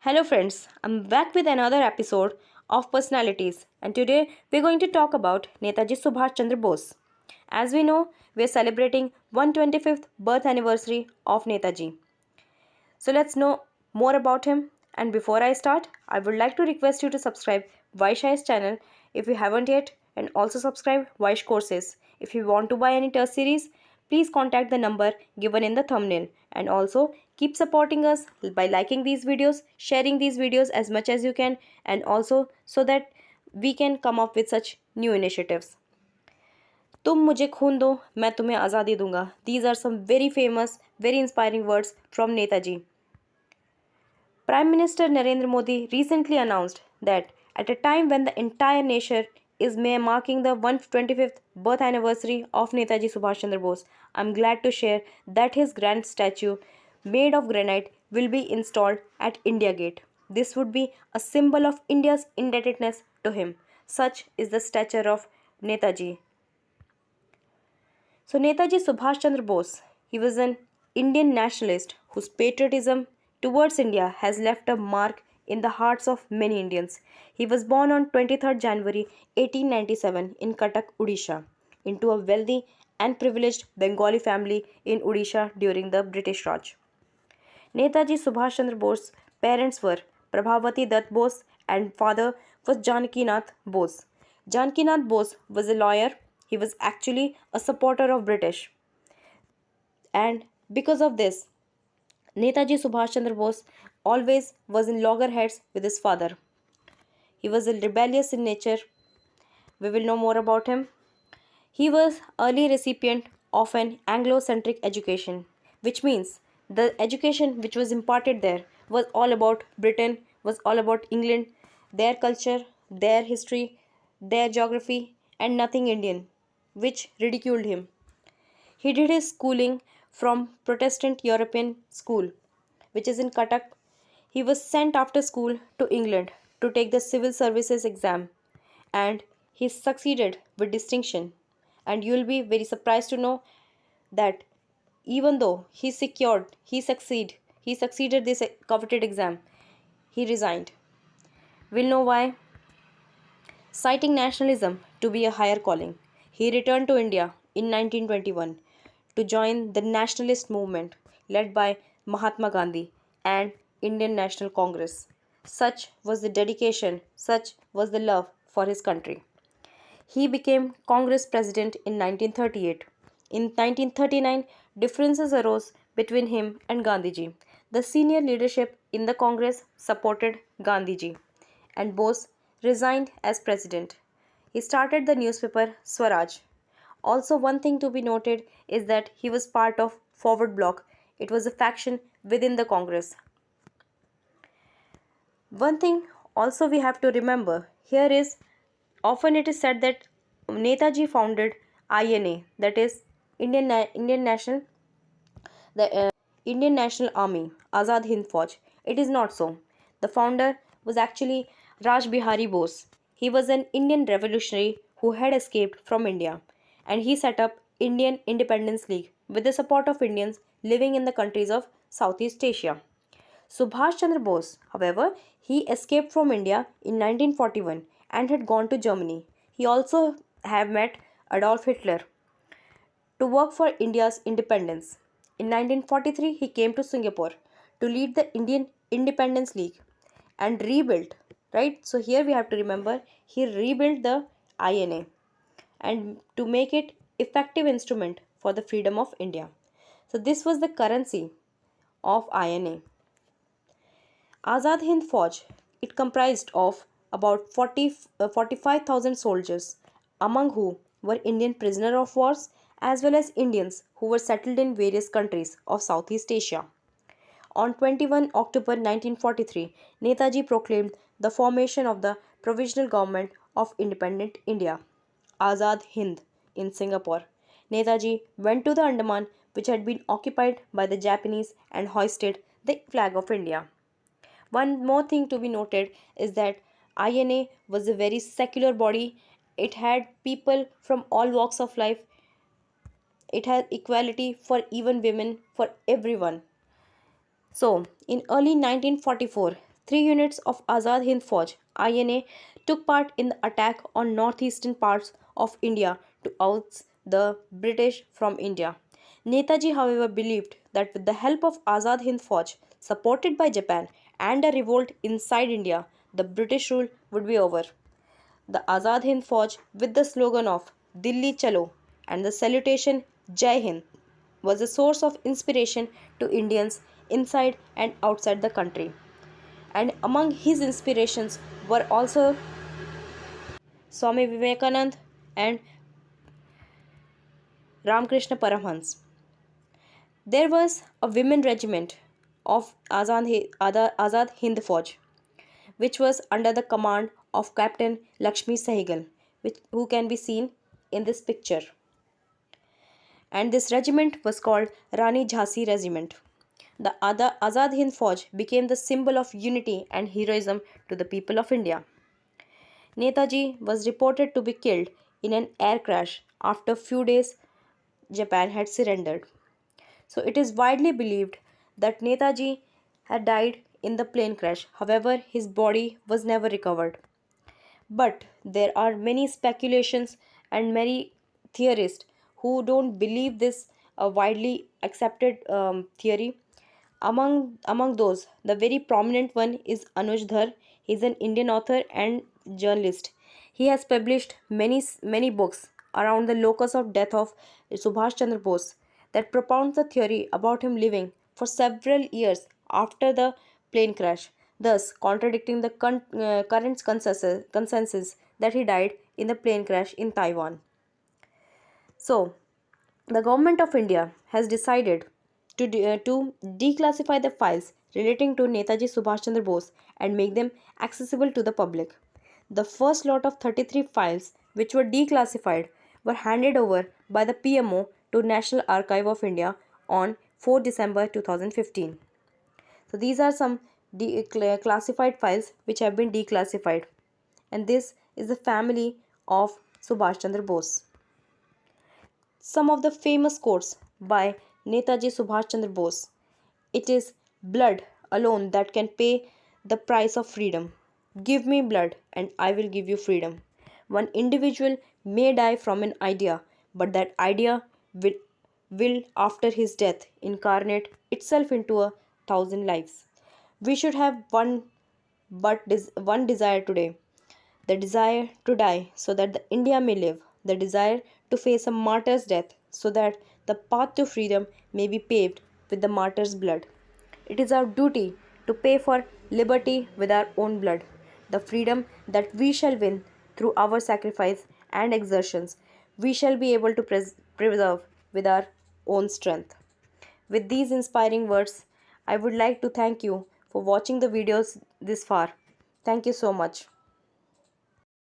Hello, friends. I'm back with another episode of Personalities, and today we're going to talk about Netaji Subhash Chandra Bose. As we know, we're celebrating 125th birth anniversary of Netaji. So let's know more about him. And before I start, I would like to request you to subscribe Vysh's channel if you haven't yet, and also subscribe Vysh courses. If you want to buy any test series, please contact the number given in the thumbnail. And also keep supporting us by liking these videos, sharing these videos as much as you can, and also so that we can come up with such new initiatives. तुम मुझे खून दो मैं तुम्हें आज़ादी दूंगा. These are some very famous, very inspiring words from Netaji. Prime Minister Narendra Modi recently announced that at a time when the entire nation is marking the 125th birth anniversary of Netaji Subhash Chandra Bose, I am glad to share that his grand statue made of granite will be installed at India Gate. This would be a symbol of India's indebtedness to him. Such is the stature of Netaji. So Netaji Subhash Chandra Bose, he was an Indian nationalist whose patriotism towards India has left a mark in the hearts of many Indians. He was born on 23rd January 1897 in Cuttack, Odisha, into a wealthy and privileged Bengali family in Odisha during the British Raj. Netaji Subhash Chandra Bose's parents were Prabhavati Dutt Bose and father was Janakinath Bose. Janakinath Bose was a lawyer. He was actually a supporter of British. And because of this, Netaji Subhash Chandra Bose always was in loggerheads with his father. He was a rebellious in nature. We will know more about him. He was early recipient of an Anglo-centric education, which means the education which was imparted there was all about Britain, was all about England, their culture, their history, their geography, and nothing Indian, which ridiculed him. He did his schooling from Protestant European School, which is in Cuttack. He was sent after school to England to take the civil services exam, and he succeeded with distinction. And you will be very surprised to know that even though he succeeded this coveted exam, he resigned. We'll know why. Citing nationalism to be a higher calling, he returned to India in 1921 to join the nationalist movement led by Mahatma Gandhi and Indian National Congress. Such was the dedication, such was the love for his country. He became Congress president in 1938. In 1939, differences arose between him and Gandhiji. The senior leadership in the Congress supported Gandhiji, and Bose resigned as president. He started the newspaper Swaraj. Also, one thing to be noted is that he was part of Forward Bloc. It was a faction within the Congress. One thing also we have to remember here is often it is said that Netaji founded INA, that is Indian National the Indian National Army, Azad Hind Fauj. It is not so. The founder was actually Raj Bihari Bose. He was an Indian revolutionary who had escaped from India, and he set up Indian Independence League with the support of Indians living in the countries of Southeast Asia. Subhash Chandra Bose, however, he escaped from India in 1941 and had gone to Germany. He also had met Adolf Hitler to work for India's independence. In 1943, he came to Singapore to lead the Indian Independence League and rebuilt, right? So here we have to remember he rebuilt the INA and to make it effective instrument for the freedom of India. So this was the currency of INA. Azad Hind Fauj, it comprised of about 45,000 soldiers, among whom were Indian prisoners of wars as well as Indians who were settled in various countries of Southeast Asia. On 21 October 1943, Netaji proclaimed the formation of the Provisional Government of Independent India, Azad Hind, in Singapore. Netaji went to the Andaman, which had been occupied by the Japanese, and hoisted the flag of India. One more thing to be noted is that INA was a very secular body. It had people from all walks of life. It had equality for even women, for everyone. So, in early 1944, Three units of Azad Hind Fauj (INA) took part in the attack on northeastern parts of India to oust the British from India. Netaji, however, believed that with the help of Azad Hind Fauj, supported by Japan, and a revolt inside India, the British rule would be over. The Azad Hind Fauj, with the slogan of Dilli Chalo and the salutation Jai Hind, was a source of inspiration to Indians inside and outside the country. And among his inspirations were also Swami Vivekanand and Ramakrishna Paramhans. There was a women regiment of Azad Hind Fauj, which was under the command of Captain Lakshmi Sehgal, who can be seen in this picture. And this regiment was called Rani Jhansi Regiment. The Azad Hind Fauj became the symbol of unity and heroism to the people of India. Netaji was reported to be killed in an air crash after few days Japan had surrendered. So it is widely believed that Netaji had died in the plane crash. However, his body was never recovered. But there are many speculations and many theorists who don't believe this widely accepted theory. Among those, the very prominent one is Anuj Dhar. He is an Indian author and journalist. He has published many books around the locus of death of Subhash Chandra Bose that propounds the theory about him living for several years after the plane crash, thus contradicting the current consensus that he died in the plane crash in Taiwan. So, the government of India has decided to declassify the files relating to Netaji Subhash Chandra Bose and make them accessible to the public. The first lot of 33 files, which were declassified, were handed over by the PMO to National Archive of India on 4 December 2015. So these are some classified files which have been declassified. And this is the family of Subhash Chandra Bose. Some of the famous quotes by Netaji Subhash Chandra Bose. It is blood alone that can pay the price of freedom. Give me blood and I will give you freedom. One individual may die from an idea, but that idea will after his death incarnate itself into 1,000 lives. We should have one desire today, the desire to die so that the India may live, the desire to face a martyr's death so that the path to freedom may be paved with the martyr's blood. It is our duty to pay for liberty with our own blood, the freedom that we shall win through our sacrifice and exertions, we shall be able to preserve with our own strength. With these inspiring words, I would like to thank you for watching the videos this far. Thank you so much.